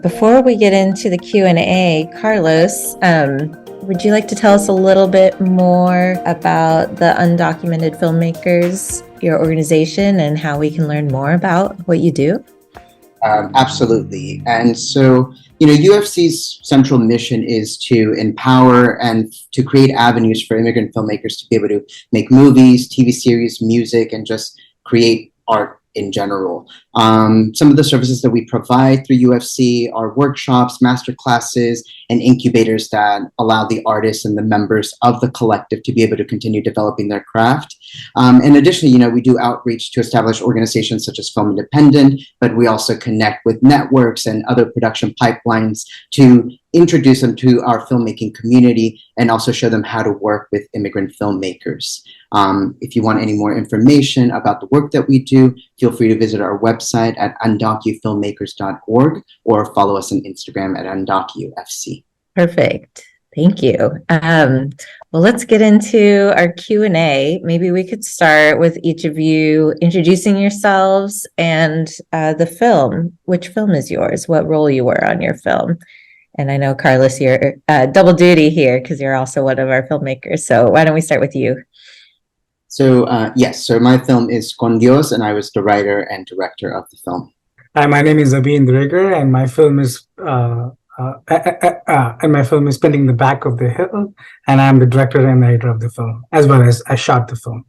Before we get into the Q&A, Carlos, would you like to tell us a little bit more about the Undocumented Filmmakers, your organization, and how we can learn more about what you do? Absolutely. And so, UFC's central mission is to empower and to create avenues for immigrant filmmakers to be able to make movies, TV series, music, and just create art in general. Some of the services that we provide through UFC are workshops, master classes, and incubators that allow the artists and the members of the collective to be able to continue developing their craft. And additionally, we do outreach to establish organizations such as Film Independent, but we also connect with networks and other production pipelines to introduce them to our filmmaking community and also show them how to work with immigrant filmmakers. If you want any more information about the work that we do, feel free to visit our website at undocufilmmakers.org or follow us on Instagram at undocufc. Perfect. Thank you. Well, let's get into our Q&A. Maybe we could start with each of you introducing yourselves and the film. Which film is yours? What role you were on your film? And I know, Carlos, you're double duty here because you're also one of our filmmakers. So why don't we start with you? So yes, so my film is Con Dios, and I was the writer and director of the film. Hi, my name is Abhin Dreger, and my film is Spinning the Back of the Hill, and I'm the director and editor of the film, as well as I shot the film.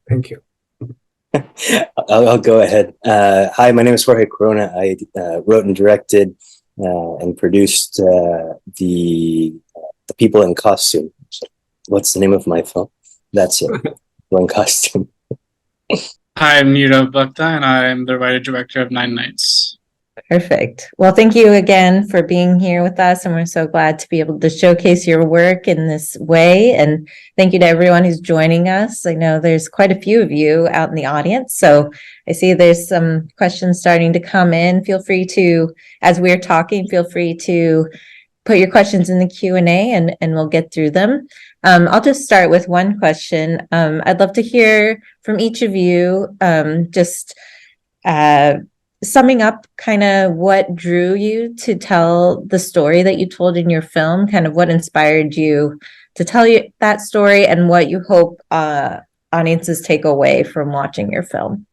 Thank you. I'll go ahead. Hi, my name is Jorge Corona. I wrote and directed and produced the People in Costume. So what's the name of my film? That's it. People in Costume. Hi, I'm Nirav Bhakta, and I'm the writer-director of Nine Nights. Perfect. Well, thank you again for being here with us, and we're so glad to be able to showcase your work in this way. And thank you to everyone who's joining us. I know there's quite a few of you out in the audience, so I see there's some questions starting to come in. Feel free to, as we're talking, feel free to put your questions in the Q&A and we'll get through them. I'll just start with one question. I'd love to hear from each of you, just summing up kind of what drew you to tell the story that you told in your film, kind of what inspired you to tell you that story and what you hope audiences take away from watching your film.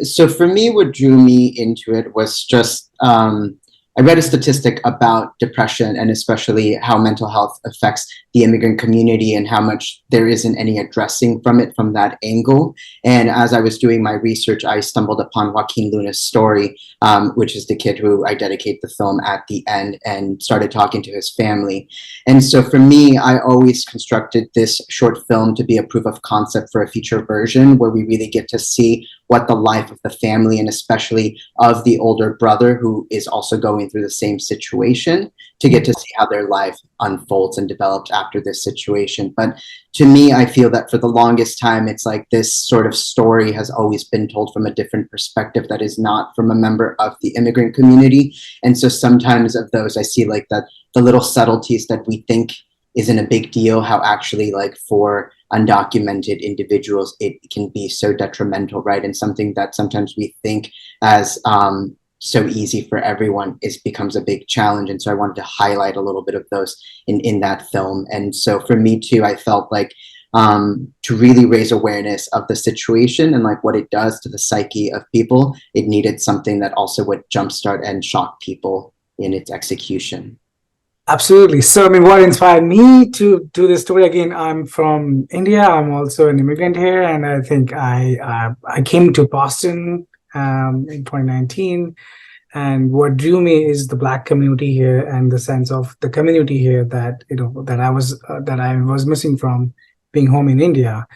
So for me, what drew me into it was just I read a statistic about depression and especially how mental health affects the immigrant community and how much there isn't any addressing from it from that angle. And as I was doing my research, I stumbled upon Joaquin Luna's story, which is the kid who I dedicate the film at the end, and started talking to his family. And so for me, I always constructed this short film to be a proof of concept for a feature version where we really get to see what the life of the family and especially of the older brother who is also going through the same situation, to get to see how their life unfolds and develops after this situation. But to me, I feel that for the longest time, it's like this sort of story has always been told from a different perspective that is not from a member of the immigrant community. And so sometimes of those, I see like that the little subtleties that we think isn't a big deal, how actually like for undocumented individuals, it can be so detrimental, right? And something that sometimes we think as so easy for everyone becomes a big challenge. And so I wanted to highlight a little bit of those in that film. And so for me too, I felt like to really raise awareness of the situation and like what it does to the psyche of people, it needed something that also would jumpstart and shock people in its execution. Absolutely. So, I mean, what inspired me to do this story, again, I'm from India. I'm also an immigrant here. And I think I came to Boston in 2019. And what drew me is the Black community here and the sense of the community here that, that I was missing from being home in India.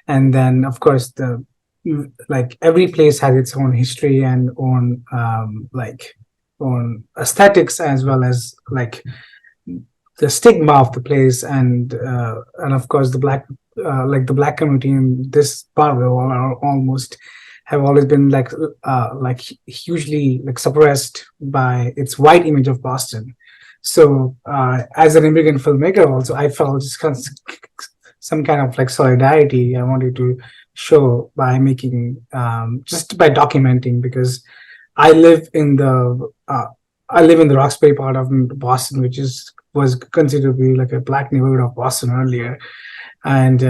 And then, of course, like every place has its own history and own aesthetics, as well as like the stigma of the place, and of course the Black community in this part of the world have always been like hugely like suppressed by its white image of Boston. So as an immigrant filmmaker, also I felt just some kind of like solidarity I wanted to show by making just by documenting, because I live in the I live in the Roxbury part of Boston, which was considered to be like a black neighborhood of Boston earlier. And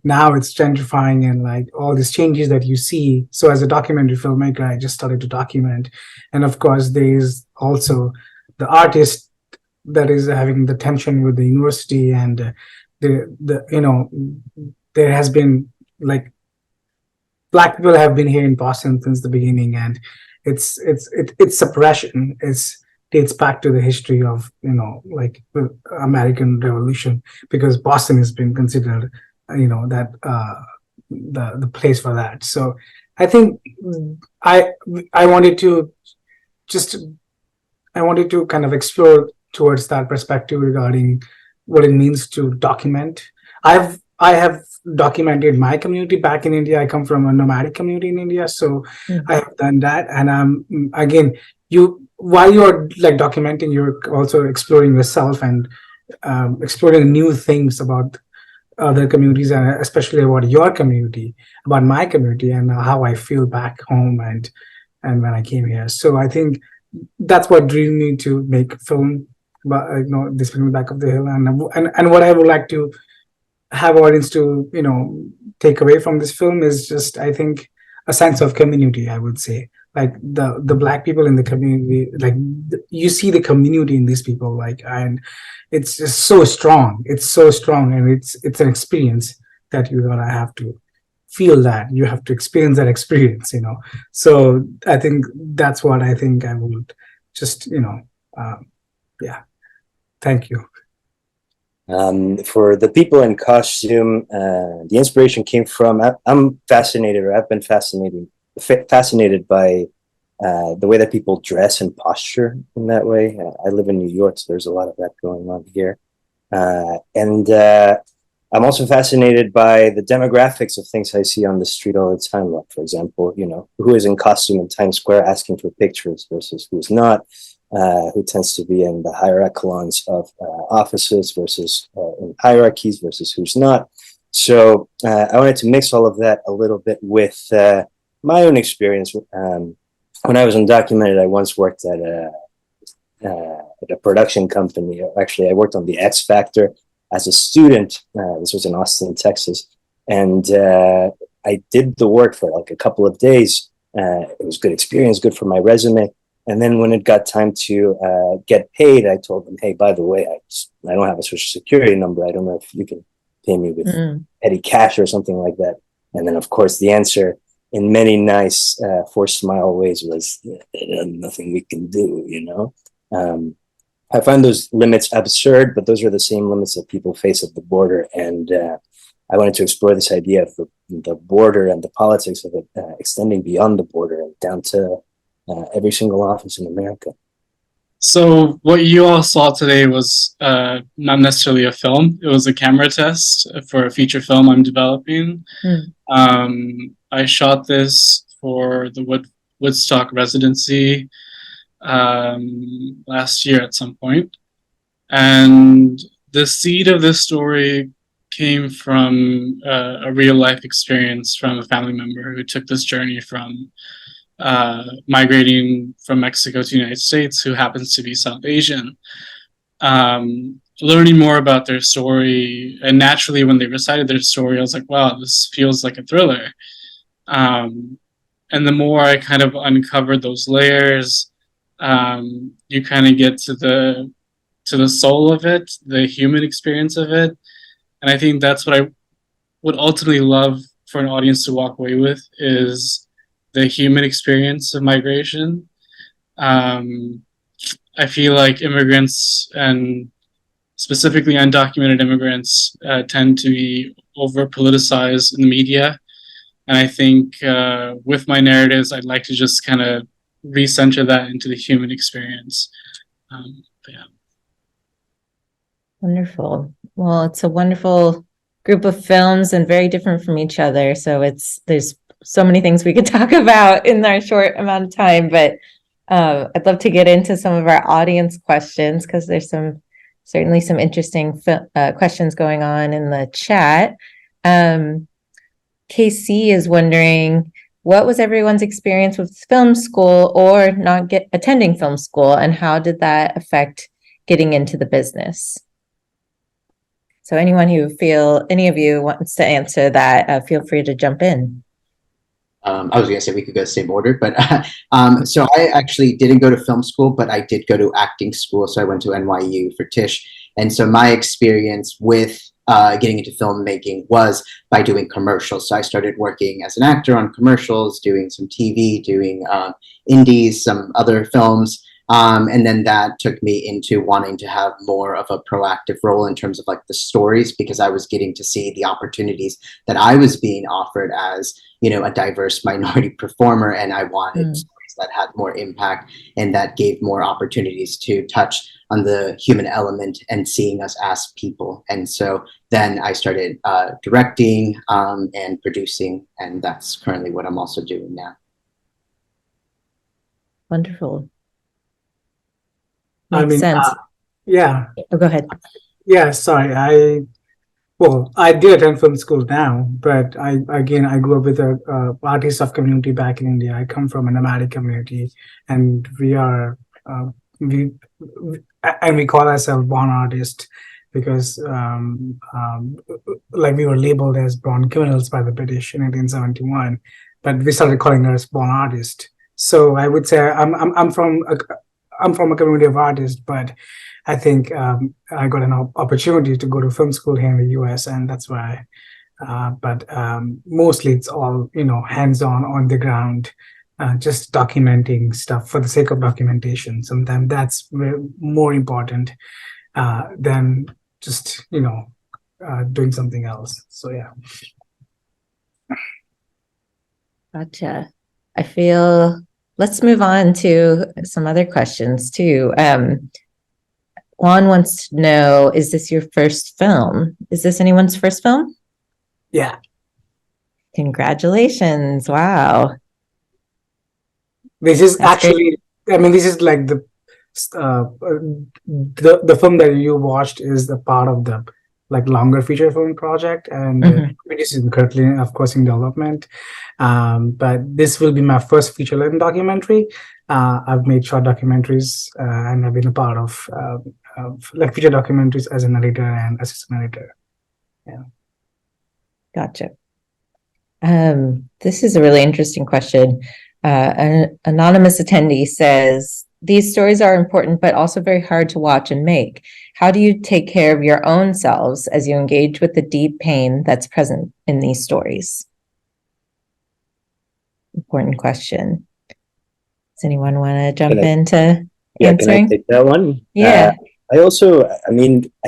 now it's gentrifying and like all these changes that you see. So as a documentary filmmaker, I just started to document. And of course, there's also the artist that is having the tension with the university, and there has been like black people have been here in Boston since the beginning, and it's suppression. It's dates back to the history of like the American Revolution, because Boston has been considered that the place for that. So I think I wanted to kind of explore towards that perspective regarding what it means to document. I have documented my community back in India. I come from a nomadic community in India, so I have done that. And again, while you're like documenting, you're also exploring yourself and exploring new things about other communities, and especially about your community, about my community, and how I feel back home and when I came here. So I think that's what drew me to make film, but this film, Back of the Hill, and what I would like to have audience to take away from this film is just, I think, a sense of community. I would say, like the black people in the community, like you see the community in these people, like, and it's just so strong. It's so strong, and it's an experience that you're gonna have to feel, that you have to experience that experience. So I think that's what I think I would just yeah. Thank you. For the people in costume, the inspiration came from, I'm fascinated, or I've been fascinated by the way that people dress and posture in that way. I live in New York, so there's a lot of that going on here. And I'm also fascinated by the demographics of things I see on the street all the time. Like, for example, who is in costume in Times Square asking for pictures versus who's not. Who tends to be in the higher echelons of offices versus in hierarchies versus who's not. So I wanted to mix all of that a little bit with my own experience. When I was undocumented, I once worked at a production company. Actually, I worked on the X Factor as a student. This was in Austin, Texas. And I did the work for like a couple of days. It was good experience, good for my resume. And then when it got time to get paid, I told them, hey, by the way, I don't have a social security number. I don't know if you can pay me with petty cash or something like that. And then, of course, the answer in many nice forced smile ways was, nothing we can do, I find those limits absurd, but those are the same limits that people face at the border. And I wanted to explore this idea of the border and the politics of it extending beyond the border and down to every single office in America. So what you all saw today was not necessarily a film. It was a camera test for a feature film I'm developing. I shot this for the Woodstock residency last year at some point. And the seed of this story came from a real life experience from a family member who took this journey from migrating from Mexico to the United States, who happens to be South Asian. Learning more about their story, and naturally when they recited their story, I was like, wow, this feels like a thriller. And the more I kind of uncovered those layers, you kind of get to the soul of it, the human experience of it. And I think that's what I would ultimately love for an audience to walk away with, is the human experience of migration. I feel like immigrants, and specifically undocumented immigrants, tend to be over politicized in the media. And I think with my narratives, I'd like to just kind of recenter that into the human experience. Yeah. Wonderful. Well, it's a wonderful group of films and very different from each other. So there's so many things we could talk about in our short amount of time, but I'd love to get into some of our audience questions, because there's certainly some interesting questions going on in the chat. KC is wondering, what was everyone's experience with film school or not attending film school, and how did that affect getting into the business? So any of you wants to answer that, feel free to jump in. I was gonna say we could go the same order, but so I actually didn't go to film school, but I did go to acting school. So I went to NYU for Tisch, and so my experience with getting into filmmaking was by doing commercials. So I started working as an actor on commercials, doing some TV, doing indies, some other films. And then that took me into wanting to have more of a proactive role in terms of like the stories, because I was getting to see the opportunities that I was being offered as, you know, a diverse minority performer. And I wanted stories that had more impact and that gave more opportunities to touch on the human element and seeing us as people. And so then I started directing and producing, and that's currently what I'm also doing now. Wonderful. I Makes mean, sense. yeah, Oh, go ahead. yeah. Sorry, well, I do attend film school now, but I grew up with a artist of community back in India. I come from a nomadic community, and we are we and we call ourselves born artists because like we were labeled as born criminals by the British in 1871, but we started calling us born artists. So I would say I'm from a community of artists, but I think I got an opportunity to go to film school here in the US, and that's why. But mostly it's all, you know, hands-on, on the ground, just documenting stuff for the sake of documentation. Sometimes that's more important than just, you know, doing something else. So yeah. Gotcha. I feel let's move on to some other questions too. Juan wants to know, is this your first film? Is this anyone's first film? Yeah. Congratulations. Wow. This is That's actually, I mean, this is like the film that you watched is the part of the like longer feature film project, and it is currently, of course, in development. But this will be my first feature-length documentary. I've made short documentaries, and I've been a part of like feature documentaries as an editor and assistant editor. Yeah. Gotcha. This is a really interesting question. An anonymous attendee says, these stories are important, but also very hard to watch and make. How do you take care of your own selves as you engage with the deep pain that's present in these stories? Important question. Does anyone want to jump into answering? Can I take that one? Yeah. I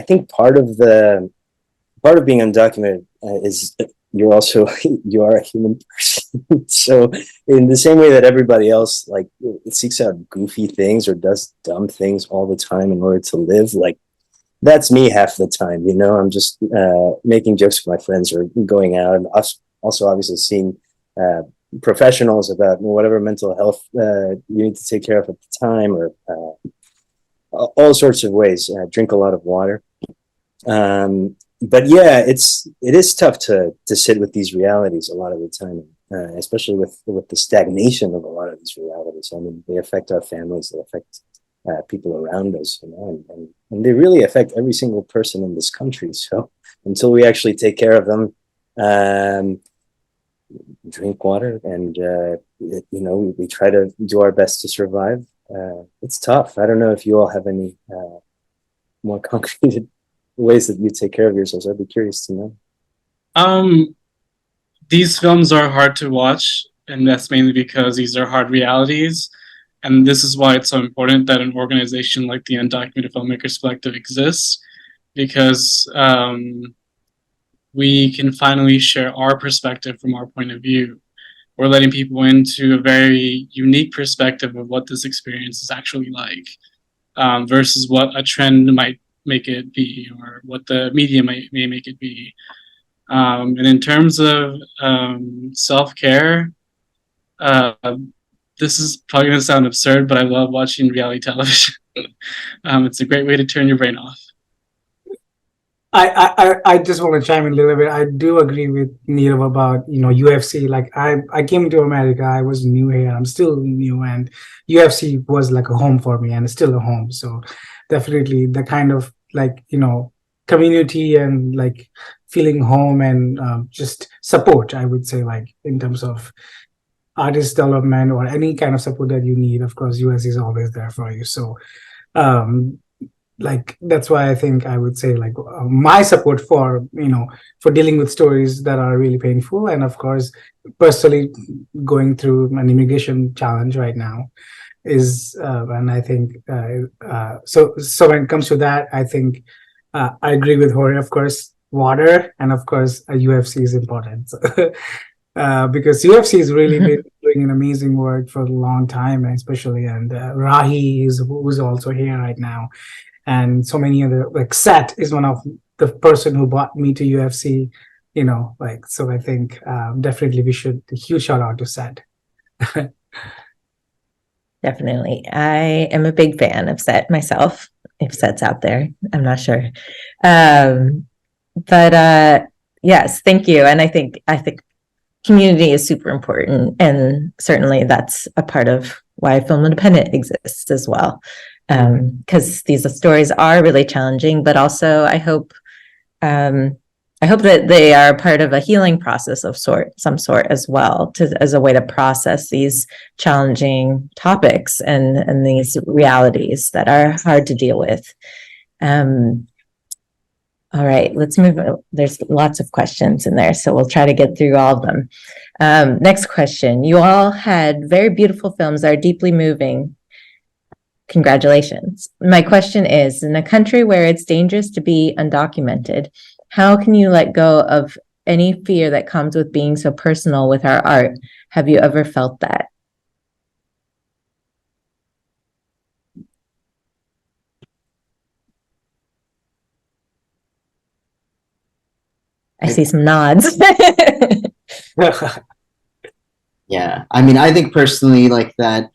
think part of being undocumented is you are a human person. So in the same way that everybody else like it seeks out goofy things or does dumb things all the time in order to live, like that's me half the time, you know. I'm just making jokes with my friends or going out, and also obviously seeing professionals about whatever mental health you need to take care of at the time, or all sorts of ways. Drink a lot of water. But yeah, it is tough to sit with these realities a lot of the time, especially with the stagnation of a lot of these realities. I mean, they affect our families, they affect people around us, you know, and they really affect every single person in this country. So until we actually take care of them, drink water, and you know, we try to do our best to survive. It's tough. I don't know if you all have any more concrete ways that you take care of yourselves. I'd be curious to know. These films are hard to watch, and that's mainly because these are hard realities. And this is why it's so important that an organization like the Undocumented Filmmakers Collective exists, because we can finally share our perspective from our point of view. We're letting people into a very unique perspective of what this experience is actually like, versus what a trend might make it be, or what the media may make it be. And in terms of self-care, this is probably going to sound absurd, but I love watching reality television. It's a great way to turn your brain off. I just want to chime in a little bit. I do agree with Neerav about, UFC. Like I came to America, I was new here, I'm still new, and UFC was like a home for me and it's still a home. So definitely the kind of like, community and like feeling home and just support, I would say, like in terms of artist development or any kind of support that you need. Of course, US is always there for you. So um like that's why I think I would say like my support for for dealing with stories that are really painful, and of course personally going through an immigration challenge right now is and I think so when it comes to that, I think I agree with Jorge. Of course, water, and of course UFC is important. Because UFC has really been doing an amazing work for a long time, especially, and Rahi is who's also here right now, and so many other, like Seth is one of the person who brought me to UFC, like, so I think definitely we should, a huge shout out to Seth. Definitely. I am a big fan of Set myself, if Set's out there. I'm not sure. But yes, thank you. And I think community is super important. And certainly that's a part of why Film Independent exists as well. Because these stories are really challenging, but also I hope that they are part of a healing process of some sort as well, as a way to process these challenging topics and these realities that are hard to deal with. All right, let's move. There's lots of questions in there, so we'll try to get through all of them. Next question. You all had very beautiful films that are deeply moving. Congratulations. My question is, in a country where it's dangerous to be undocumented, how can you let go of any fear that comes with being so personal with our art? Have you ever felt that? I see some nods. Yeah, I mean, I think personally, like that,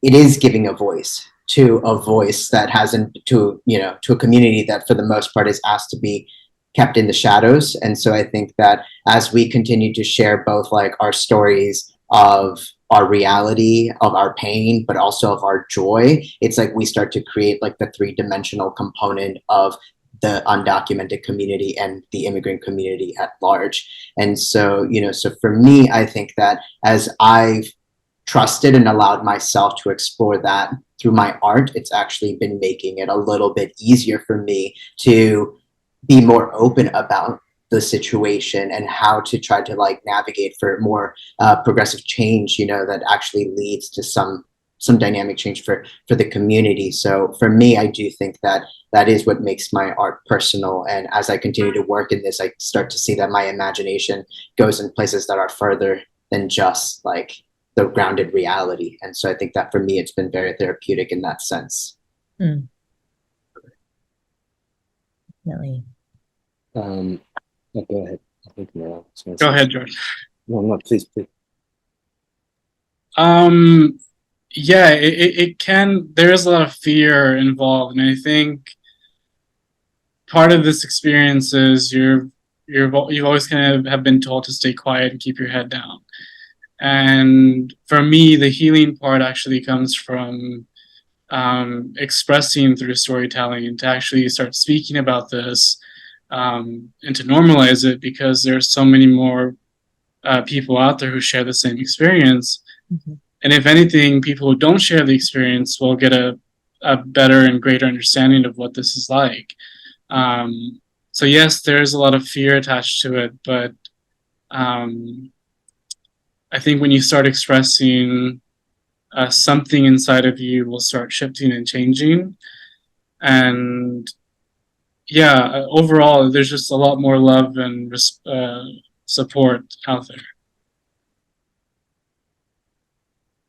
it is giving a voice that hasn't, to a community that for the most part is asked to be kept in the shadows. And so I think that as we continue to share both like our stories of our reality, of our pain, but also of our joy, it's like we start to create like the three-dimensional component of the undocumented community and the immigrant community at large. And so, so for me, I think that as I've trusted and allowed myself to explore that through my art, it's actually been making it a little bit easier for me to be more open about the situation and how to try to like navigate for more progressive change, that actually leads to some dynamic change for the community. So for me, I do think that is what makes my art personal. And as I continue to work in this, I start to see that my imagination goes in places that are further than just like the grounded reality. And so I think that for me, it's been very therapeutic in that sense. Definitely. Go ahead. I think Go ahead, George. No, please. Yeah, it can. There is a lot of fear involved, and I think part of this experience is you've always kind of have been told to stay quiet and keep your head down. And for me, the healing part actually comes from expressing through storytelling and to actually start speaking about this and to normalize it, because there's so many more people out there who share the same experience. Mm-hmm. And if anything, people who don't share the experience will get a better and greater understanding of what this is like. So yes, there's a lot of fear attached to it, but I think when you start expressing something inside of you will start shifting and changing. And yeah, overall, there's just a lot more love and support out there.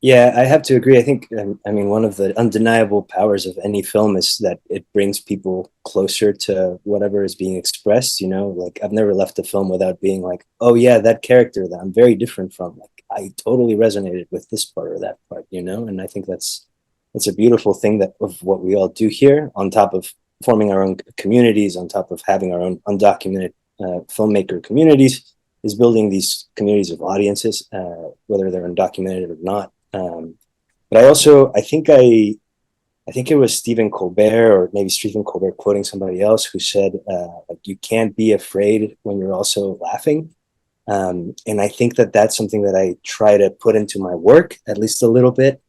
Yeah, I have to agree. I think, I mean, one of the undeniable powers of any film is that it brings people closer to whatever is being expressed, like I've never left a film without being like, oh yeah, that character that I'm very different from, like I totally resonated with this part or that part, and I think that's a beautiful thing of what we all do here, on top of forming our own communities on top of having our own undocumented filmmaker communities is building these communities of audiences, whether they're undocumented or not. But I think it was Stephen Colbert, or maybe Stephen Colbert quoting somebody else, who said, like, you can't be afraid when you're also laughing. And I think that that's something that I try to put into my work, at least a little bit,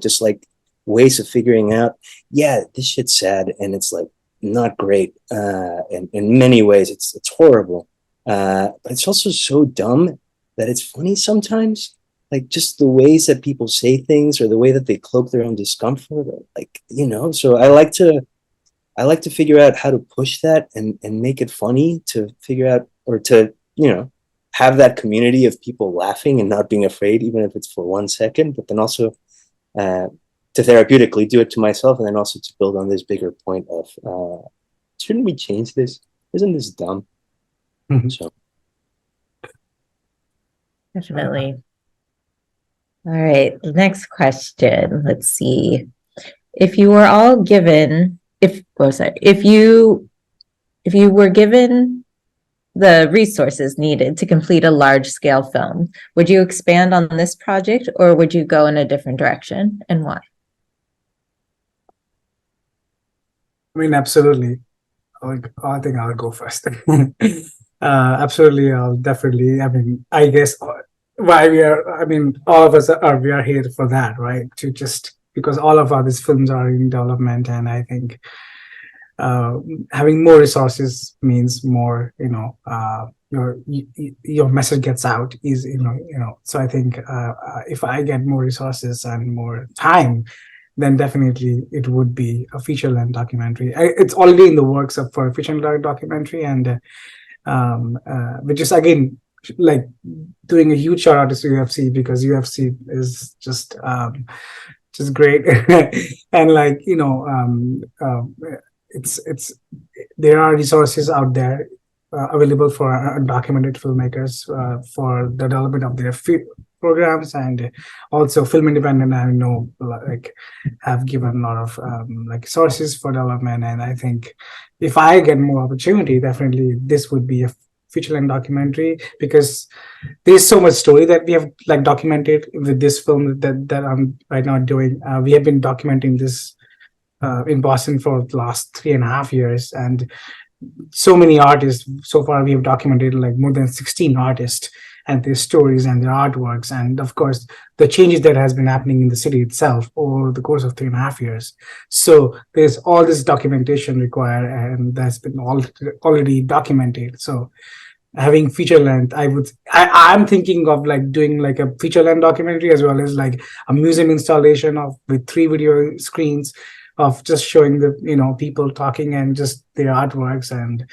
just like ways of figuring out, yeah, this shit's sad and it's like not great. And in many ways, it's horrible. But it's also so dumb that it's funny sometimes. Like just the ways that people say things, or the way that they cloak their own discomfort, or like, so I like to figure out how to push that and make it funny, to figure out, or to, have that community of people laughing and not being afraid, even if it's for 1 second, but then also to therapeutically do it to myself, and then also to build on this bigger point of, shouldn't we change this? Isn't this dumb? Mhm. So Definitely. All right, the next question. Let's see. If you were all given, if you were given the resources needed to complete a large scale film, would you expand on this project, or would you go in a different direction, and why? I mean, absolutely. I think I'll go first. Absolutely, I'll definitely. I mean, I guess why we are. I mean, all of us we are here for that, right? To just because all of our these films are in development, and I think having more resources means more. Your message gets out. So I think if I get more resources and more time, then definitely it would be a feature-length documentary. It's already in the works for a feature-length documentary, and which is again like doing a huge shout out to UFC, because UFC is just great, and like it's there are resources out there available for undocumented filmmakers for the development of their programs, and also Film Independent, I know, like have given a lot of like sources for development. And I think if I get more opportunity, definitely this would be a feature-length documentary, because there's so much story that we have like documented with this film that I'm right now doing. We have been documenting this in Boston for the last 3.5 years, and so many artists. So far we have documented like more than 16 artists and their stories and their artworks, and of course the changes that has been happening in the city itself over the course of 3.5 years. So there's all this documentation required, and that's been already documented. So having feature length, I'm thinking of like doing like a feature length documentary, as well as like a museum installation with 3 video screens of just showing the people talking and just their artworks. And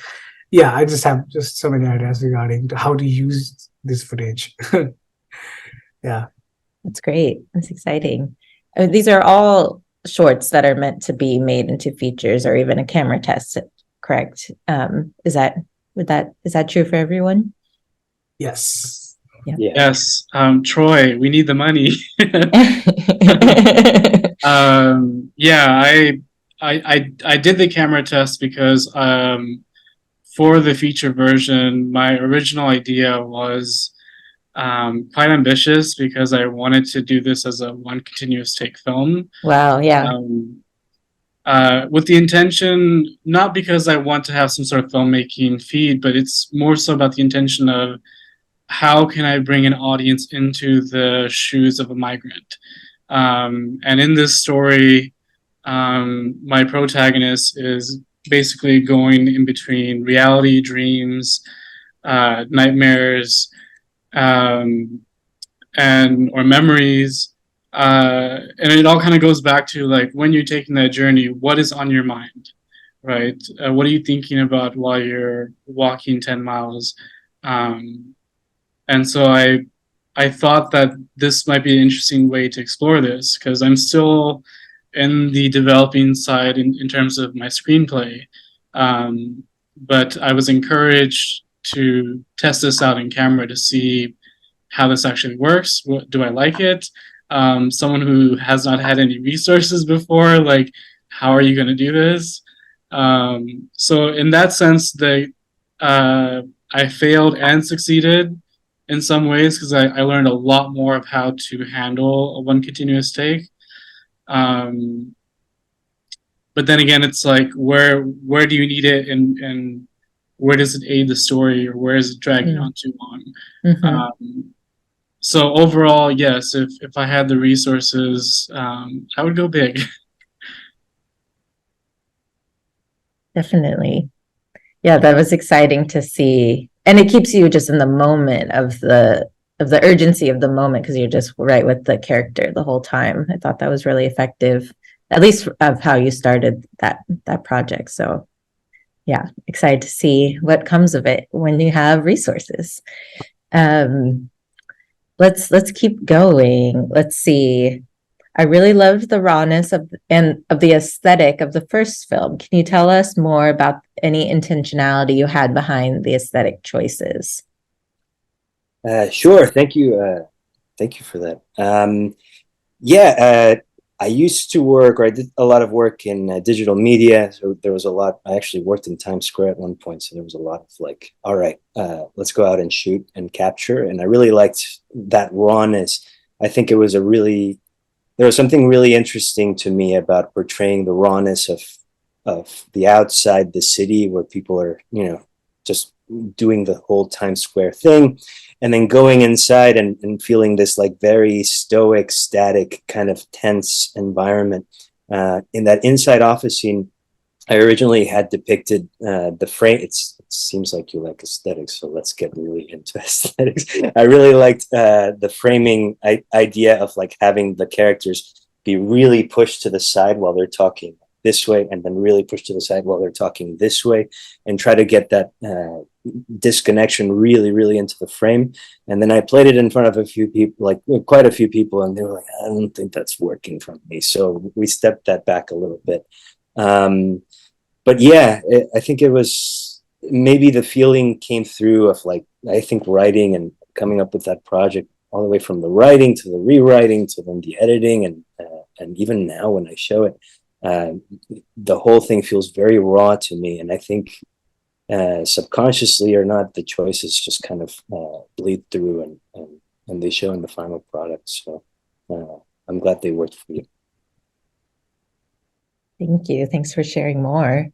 yeah, I just have just so many ideas regarding how to use this footage. Yeah, That's great. That's exciting. These are all shorts that are meant to be made into features or even a camera test, correct? Is that true for everyone? yes. Yeah. Yes, Troy, we need the money. Yeah, I did the camera test because for the feature version, my original idea was quite ambitious, because I wanted to do this as a one continuous take film. Wow, yeah. With the intention, not because I want to have some sort of filmmaking feed, but it's more so about the intention of how can I bring an audience into the shoes of a migrant. And in this story, my protagonist is basically going in between reality, dreams, nightmares, or memories. And it all kind of goes back to like, when you're taking that journey, what is on your mind, right? What are you thinking about while you're walking 10 miles? And so I thought that this might be an interesting way to explore this, because I'm still in the developing side in terms of my screenplay. But I was encouraged to test this out in camera to see how this actually works. Do I like it? Someone who has not had any resources before, like, how are you going to do this? So in that sense, I failed and succeeded in some ways because I learned a lot more of how to handle a one continuous take. But then again, it's like where do you need it, and where does it aid the story, or where is it dragging on too long? So overall, yes, if I had the resources, I would go big. Definitely. Yeah, that was exciting to see. And it keeps you just in the moment of the urgency of the moment, because you're just right with the character the whole time. I thought that was really effective, at least of how you started that project. So yeah, excited to see what comes of it when you have resources. Let's keep going. Let's see. I really loved the rawness of the aesthetic of the first film. Can you tell us more about any intentionality you had behind the aesthetic choices? Sure. Thank you. Thank you for that. I used to work, or I did a lot of work in digital media. So there was a lot. I actually worked in Times Square at one point. So there was a lot of like, all right, let's go out and shoot and capture. And I really liked that rawness. I think it was there was something really interesting to me about portraying the rawness of the outside the city, where people are, just doing the whole Times Square thing, and then going inside and feeling this like very stoic, static, kind of tense environment. In that inside office scene, I originally had depicted the frame. It seems like you like aesthetics, so let's get really into aesthetics. I really liked the framing idea of like having the characters be really pushed to the side while they're talking this way, and then really pushed to the side while they're talking this way, and try to get that disconnection really, really into the frame. And then I played it in front of a few people, like quite a few people, and they were like, I don't think that's working for me. So we stepped that back a little bit. But yeah, I think it was maybe the feeling came through of like, I think writing and coming up with that project all the way from the writing to the rewriting to then the editing, and even now when I show it, the whole thing feels very raw to me. And I think subconsciously or not, the choices just kind of bleed through and they show in the final product. So I'm glad they worked for you. Thank you. Thanks for sharing more.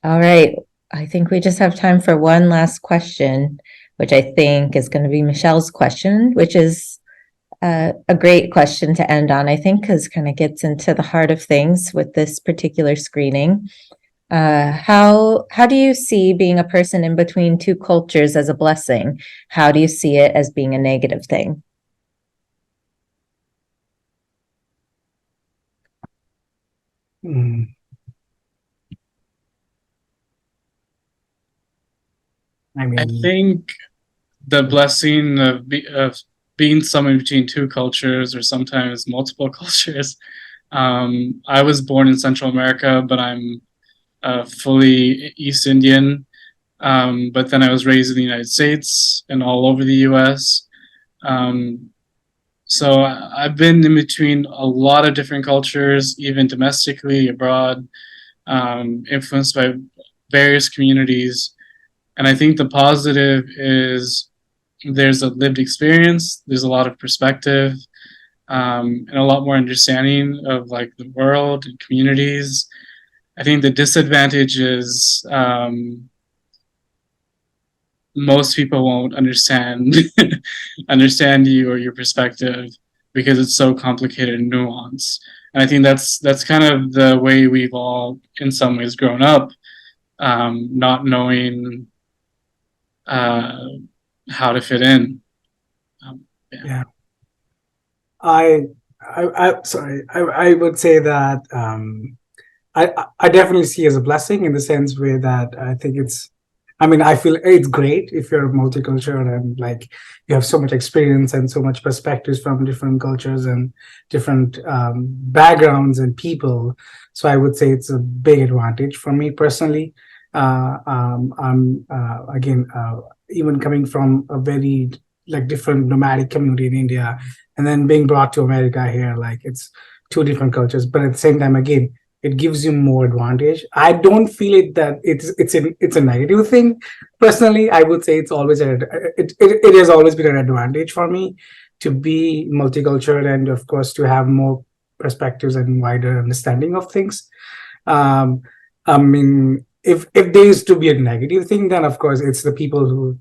All right. I think we just have time for one last question, which I think is going to be Michelle's question, which is a great question to end on, I think, because kind of gets into the heart of things with this particular screening. How do you see being a person in between two cultures as a blessing? How do you see it as being a negative thing? I think the blessing of being someone between two cultures, or sometimes multiple cultures. I was born in Central America, but I'm fully East Indian. But then I was raised in the United States and all over the US. So I've been in between a lot of different cultures, even domestically, abroad, influenced by various communities. And I think the positive is there's a lived experience, there's a lot of perspective, and a lot more understanding of like the world and communities. I think the disadvantage is most people won't understand you or your perspective, because it's so complicated and nuanced. And I think that's kind of the way we've all in some ways grown up, not knowing how to fit in. Yeah. I would say that I definitely see it as a blessing, in the sense where that I think I feel it's great if you're multicultural and like you have so much experience and so much perspectives from different cultures and different backgrounds and people. So I would say it's a big advantage for me personally. I'm again, even coming from a very like different nomadic community in India, and then being brought to America here, like it's two different cultures, but at the same time, again, it gives you more advantage. I don't feel it that it's a negative thing. Personally, I would say it's always it has always been an advantage for me to be multicultural, and of course to have more perspectives and wider understanding of things. I mean, if there is to be a negative thing, then of course it's the people who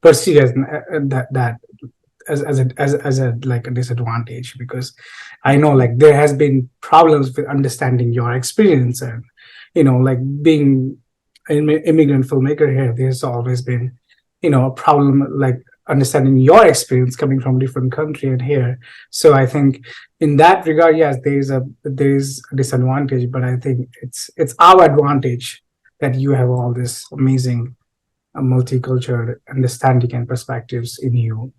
perceive as that as a like a disadvantage, because I know like there has been problems with understanding your experience, and like being an immigrant filmmaker here, there's always been a problem like understanding your experience coming from a different country and here. So I think in that regard, yes, there's a disadvantage, but I think it's our advantage that you have all this amazing multicultural understanding and perspectives in you.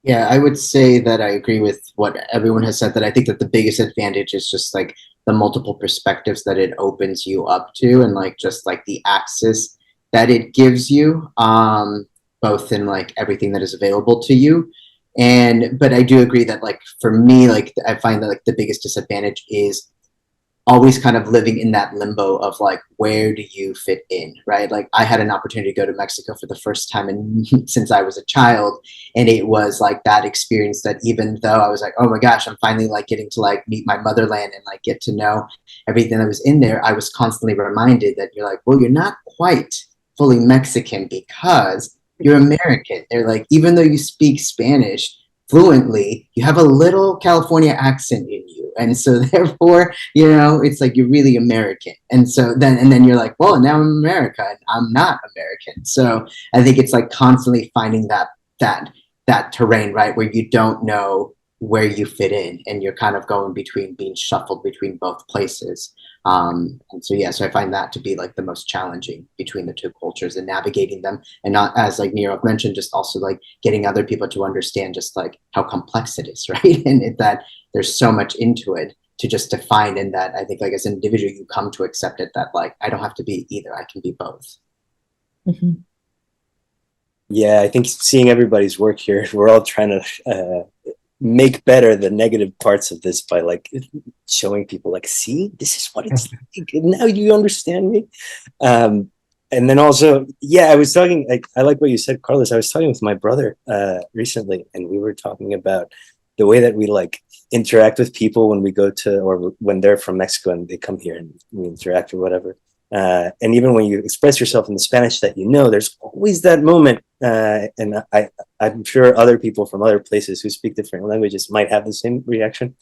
Yeah, I would say that I agree with what everyone has said, that I think that the biggest advantage is just like the multiple perspectives that it opens you up to, and like just like the access that it gives you, both in like everything that is available to you. But I do agree that like for me, like I find that like the biggest disadvantage is always kind of living in that limbo of like, where do you fit in, right? Like I had an opportunity to go to Mexico for the first time since I was a child, and it was like that experience that even though I was like, oh my gosh, I'm finally like getting to like meet my motherland and like get to know everything that was in there, I was constantly reminded that you're like, well, you're not quite fully Mexican because you're American. They're like, even though you speak Spanish fluently, you have a little California accent in you, and so therefore it's like you're really American. And so then you're like, well, now I'm America and I'm not American. So I think it's like constantly finding that terrain, right, where you don't know where you fit in, and you're kind of going between, being shuffled between both places. And so so I find that to be like the most challenging between the two cultures, and navigating them, and not, as like Nirav mentioned, just also like getting other people to understand just like how complex it is, right? And that there's so much into it to just define, and that I think like as an individual you come to accept it, that like I don't have to be either, I can be both. Mm-hmm. Yeah, I think seeing everybody's work here, we're all trying to make better the negative parts of this by like showing people like, see, this is what it's like. Now you understand me. And then also, I was talking, I like what you said, Carlos. I was talking with my brother recently, and we were talking about the way that we like interact with people when we go to, or when they're from Mexico and they come here and we interact or whatever. And even when you express yourself in the Spanish that there's always that moment, and I'm sure other people from other places who speak different languages might have the same reaction.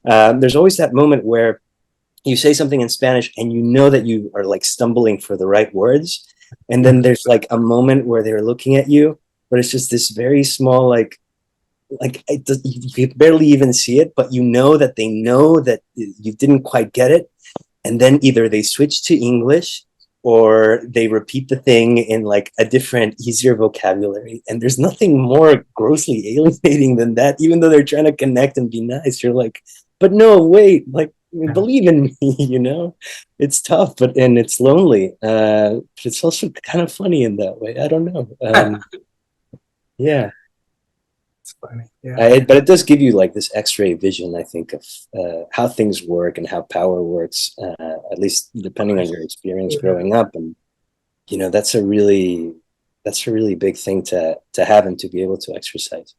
There's always that moment where you say something in Spanish and you know that you are like stumbling for the right words, and then there's like a moment where they're looking at you, but it's just this very small you barely even see it, but you know that they know that you didn't quite get it. And then either they switch to English or they repeat the thing in like a different, easier vocabulary. And there's nothing more grossly alienating than that, even though they're trying to connect and be nice. You're like, but no, wait, like, believe in me, It's tough, and it's lonely. But it's also kind of funny in that way. I don't know. Yeah. It's funny. Yeah. But it does give you like this X-ray vision, I think, of how things work and how power works, at least depending on your experience growing up. And, that's a really big thing to have and to be able to exercise.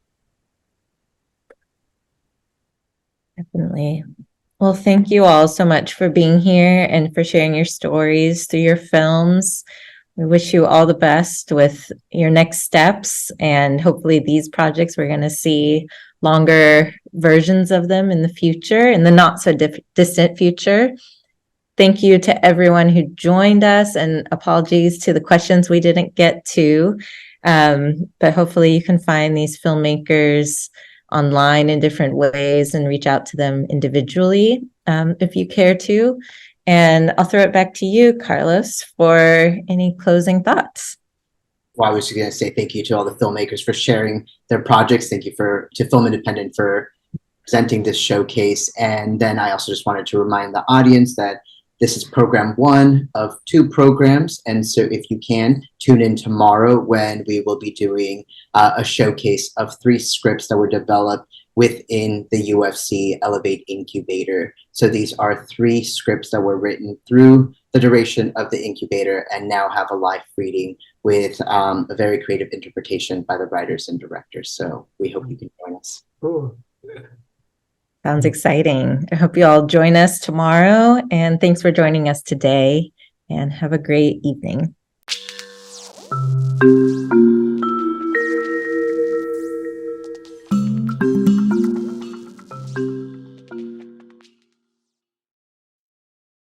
Definitely. Well, thank you all so much for being here and for sharing your stories through your films. We wish you all the best with your next steps, and hopefully these projects, we're going to see longer versions of them in the future, in the not so distant future. Thank you to everyone who joined us, and apologies to the questions we didn't get to. But hopefully you can find these filmmakers online in different ways and reach out to them individually if you care to. And I'll throw it back to you, Carlos, for any closing thoughts. Well, I was just going to say thank you to all the filmmakers for sharing their projects. Thank you to Film Independent for presenting this showcase. And then I also just wanted to remind the audience that this is program 1 of 2 programs. And so if you can, tune in tomorrow when we will be doing a showcase of 3 scripts that were developed within the UFC Elevate Incubator. So these are 3 scripts that were written through the duration of the incubator and now have a live reading with a very creative interpretation by the writers and directors. So we hope you can join us. Cool. Sounds exciting. I hope you all join us tomorrow. And thanks for joining us today. And have a great evening.